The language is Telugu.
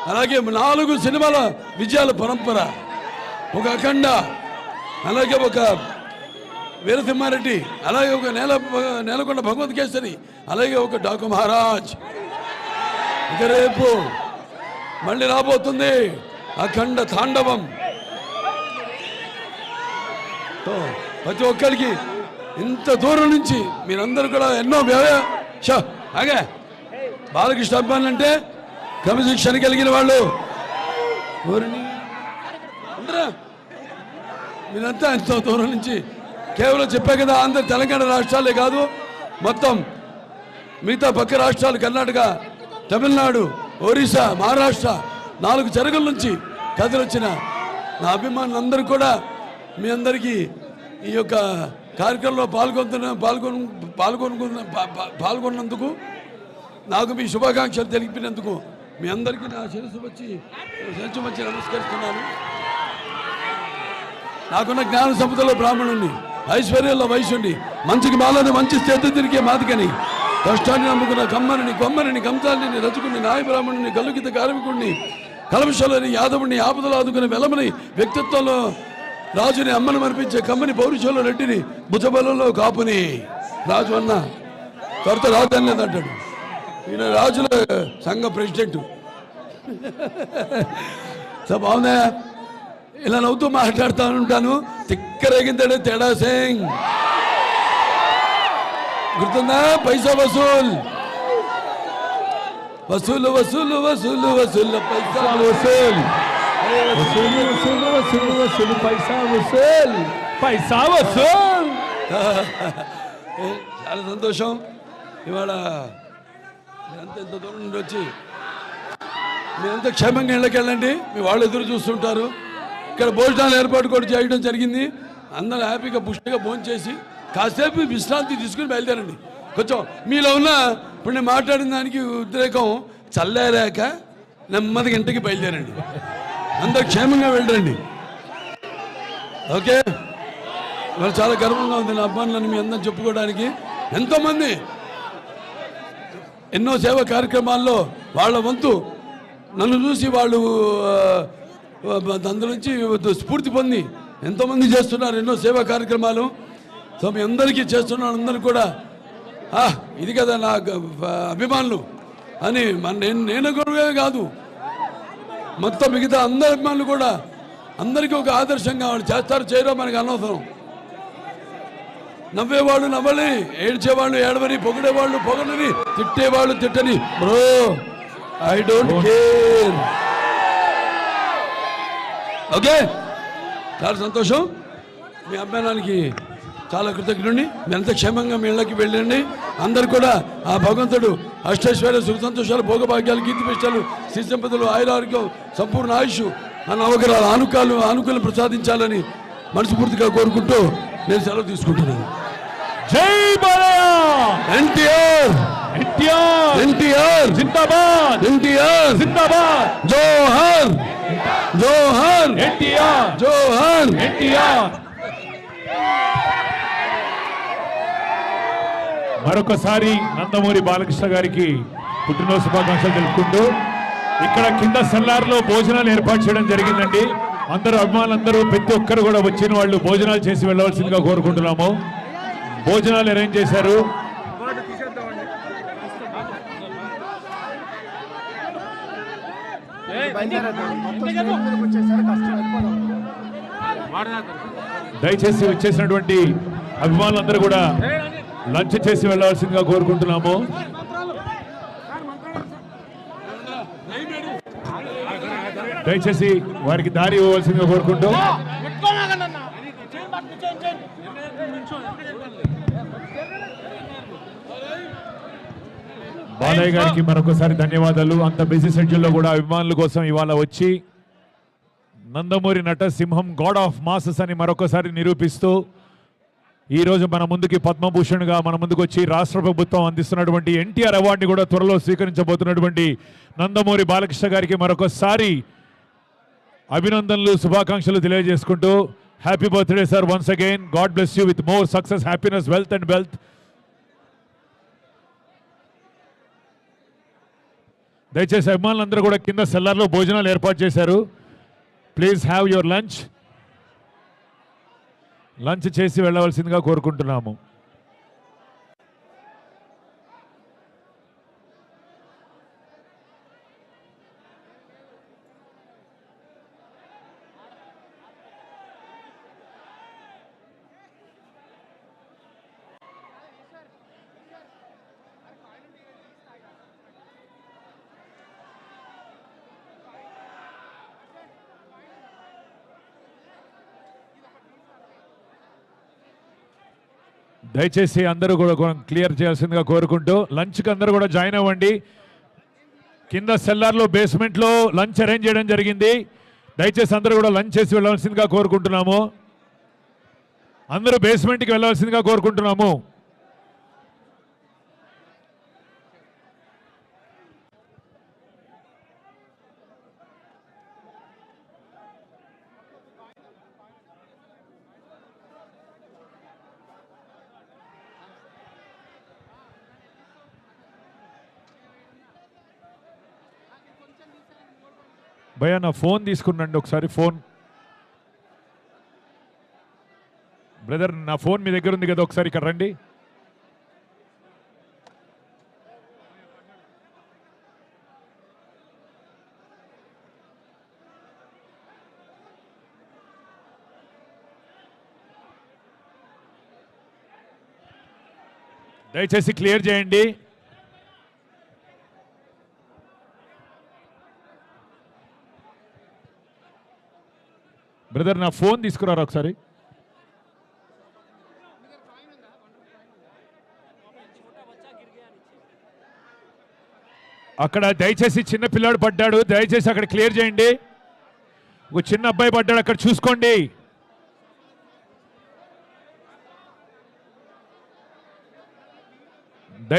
అలాగే 4 సినిమాల విజయాల పరంపర, ఒక అఖండ, అలాగే ఒక వీరసింహారెడ్డి, అలాగే ఒక నేలకొండ భగవత్ కేసరి, అలాగే ఒక డాకు మహారాజ్. ఇక రేపు మళ్ళీ రాబోతుంది అఖండ తాండవం. ప్రతి ఒక్కరికి ఇంత దూరం నుంచి మీరందరూ కూడా ఎన్నో అలాగే బాలకృష్ణ అభిమానులు అంటే క్రమశిక్షణ కలిగిన వాళ్ళు. మీరంతా ఎంతో దూరం నుంచి కేవలం చెప్పే కదా, ఆంధ్ర తెలంగాణ రాష్ట్రాలే కాదు, మొత్తం మిగతా పక్క రాష్ట్రాలు, కర్ణాటక, తమిళనాడు, ఒరిస్సా, మహారాష్ట్ర 4 చెరగుల నుంచి కథలొచ్చిన నా అభిమానులందరూ కూడా మీ అందరికీ ఈ యొక్క కార్యక్రమంలో పాల్గొన్నందుకు, నాకు మీ శుభాకాంక్షలు తెలిపినందుకు మీ అందరికీ నా శిరస్సు వచ్చి నమస్కరిస్తున్నాను. నాకున్న జ్ఞాన సంపదలో బ్రాహ్మణుణ్ణి, ఐశ్వర్యంలో వైశ్యుణ్ణి, మంచికి మాలని మంచి చేతి తిరిగే మాదికని, కష్టాన్ని నమ్ముకున్న కొమ్మరిని కంసాలిని, రచకుని, నాయ బ్రాహ్మణుని, గల్లుకిత కార్మికుడిని, కలమశలని, యాదవుని, ఆపదలు ఆదుకునే వెలమని, వ్యక్తిత్వంలో రాజుని, అమ్మను మరిపించే కమ్మని, పౌరుషంలో రెడ్డిని, భుజబలంలో కాపుని. రాజు అన్న త్వరత రాజు అనలేదంటాడు, ఈయన రాజుల సంఘ ప్రెసిడెంట్. బాగుందా? ఇలా నవ్వుతూ మాట్లాడుతూ ఉంటాను. తిక్కరేగిందాడు తేడా సింగ్, గుర్తుందా? పైసా వసూల్ వసూలు వసూలు వసూలు వసూలు పైసా వసూల్ పైసా వసూల్ పైసా వసూల్. చాలా సంతోషం. ఇవాళ మీరంతా ఎంత దూరం నుండి వచ్చి మీరంతా క్షేమంగా ఇళ్ళకి వెళ్ళండి. మీ వాళ్ళు ఎదురు చూస్తుంటారు. ఇక్కడ భోజనాలు ఏర్పాటు కూడా చేయడం జరిగింది. అందరూ హ్యాపీగా పుష్టిగా భోజనం చేసి కాసేపు విశ్రాంతి తీసుకుని బయలుదేరండి. కొంచెం మీలో ఉన్న ఇప్పుడు నేను మాట్లాడిన దానికి ఉద్రేకం చల్లారాక నెమ్మదిగా ఇంటికి బయలుదేరండి. అందరు క్షేమంగా వెళ్ళండి. ఓకే, ఇవాళ చాలా గర్వంగా ఉంది నా అబ్బాయిలను మీ అందరం చెప్పుకోవడానికి. ఎంతోమంది ఎన్నో సేవా కార్యక్రమాల్లో వాళ్ళ వంతు నన్ను చూసి వాళ్ళు అందులో నుంచి స్ఫూర్తి పొంది ఎంతోమంది చేస్తున్నారు ఎన్నో సేవా కార్యక్రమాలు. సో మీ అందరికీ చేస్తున్నారు. అందరూ కూడా ఇది కదా నా అభిమానులు అని నేను గొడవే కాదు, మొత్తం మిగతా అందరి అభిమానులు కూడా అందరికీ ఒక ఆదర్శంగా వాళ్ళు చేస్తారు చేయరో మనకు అనవసరం. నవ్వేవాళ్ళు నవ్వని, ఏడ్చేవాళ్ళు ఏడవని, పొగిడేవాళ్ళు పొగడని, తిట్టేవాళ్ళు తిట్టని. Bro I don't care. Okay, చాలా సంతోషం. మీ అభిమానానికి చాలా కృతజ్ఞుడిని. మీరంతా క్షేమంగా మీ ఇళ్ళకి వెళ్ళండి. అందరు కూడా ఆ భగవంతుడు అష్టైశ్వర్య సుఖ సంతోషాలు, భోగభాగ్యాలు, కీర్తి ప్రతిష్టలు, శ్రీ సంపదలు, ఆయురారోగ్యం, సంపూర్ణ ఆయుష్, ఆ నవగ్రహాల ఆనుకూలం ప్రసాదించాలని మనస్ఫూర్తిగా కోరుకుంటూ నేను సెలవు తీసుకుంటున్నాను. జై బాలయ్య! ఎన్టీఆర్ ఎన్టీఆర్ జిందాబాద్! ఎన్టీఆర్ జిందాబాద్! జోహార్ జోహార్ ఎన్టీఆర్! జోహార్ ఎన్టీఆర్! మరొకసారి నందమూరి బాలకృష్ణ గారికి పుట్టినరోజు శుభాకాంక్షలు తెలుపుకుంటూ ఇక్కడ కింద సెల్లార్లో భోజనాలు ఏర్పాటు చేయడం జరిగిందండి. అందరూ అభిమానులందరూ ప్రతి ఒక్కరు కూడా వచ్చిన వాళ్ళు భోజనాలు చేసి వెళ్ళవలసిందిగా కోరుకుంటున్నాము. భోజనాలు అరేంజ్ చేశారు. దయచేసి వచ్చేసినటువంటి అభిమానులందరూ కూడా లంచ్ చేసి వెళ్ళవలసిందిగా కోరుకుంటున్నాము. దయచేసి వారికి దారి ఇవ్వవలసిందిగా కోరుకుంటూ బాలయ్య గారికి మరొకసారి ధన్యవాదాలు. అంత బిజీ షెడ్యూల్లో కూడా అభిమానుల కోసం ఇవాళ వచ్చి నందమూరి నటసింహం గాడ్ ఆఫ్ మాసెస్ అని మరొకసారి నిరూపిస్తూ ఈరోజు మన ముందుకి పద్మభూషణ్గా మన ముందుకు వచ్చి రాష్ట్ర ప్రభుత్వం అందిస్తున్నటువంటి ఎన్టీఆర్ అవార్డుని కూడా త్వరలో స్వీకరించబోతున్నటువంటి నందమూరి బాలకృష్ణ గారికి మరొకసారి అభినందనలు, శుభాకాంక్షలు తెలియజేసుకుంటూ happy birthday sir once again. God bless you with more success, happiness, wealth and wealth. దయచేసి అభిమానులందరూ కూడా కింద సెల్లార్లో భోజనాలు ఏర్పాటు చేశారు. Please have your lunch. Lunch చేసి వెళ్ళవలసిందిగా కోరుకుంటున్నాము. దయచేసి అందరూ కూడా క్లియర్ చేయాల్సిందిగా కోరుకుంటూ లంచ్కి అందరూ కూడా జాయిన్ అవ్వండి. కింద సెల్లార్లో బేస్మెంట్లో లంచ్ అరేంజ్ చేయడం జరిగింది. దయచేసి అందరూ కూడా లంచ్ చేసి వెళ్ళవలసిందిగా కోరుకుంటున్నాము. అందరూ బేస్మెంట్కి వెళ్ళవలసిందిగా కోరుకుంటున్నాము. భయ్యా నా ఫోన్ తీసుకున్నాండి ఒకసారి. ఫోన్ బ్రదర్, నా ఫోన్ మీ దగ్గర ఉంది కదా, ఒకసారి ఇక్కడ రండి. దయచేసి క్లియర్ చేయండి. బ్రదర్ నా ఫోన్ తీసుకురారా ఒకసారి. అక్కడ దయచేసి చిన్న పిల్లాడు పడ్డాడు, దయచేసి అక్కడ క్లియర్ చేయండి. ఒక చిన్న అబ్బాయి పడ్డాడు, అక్కడ చూసుకోండి. దయచేసి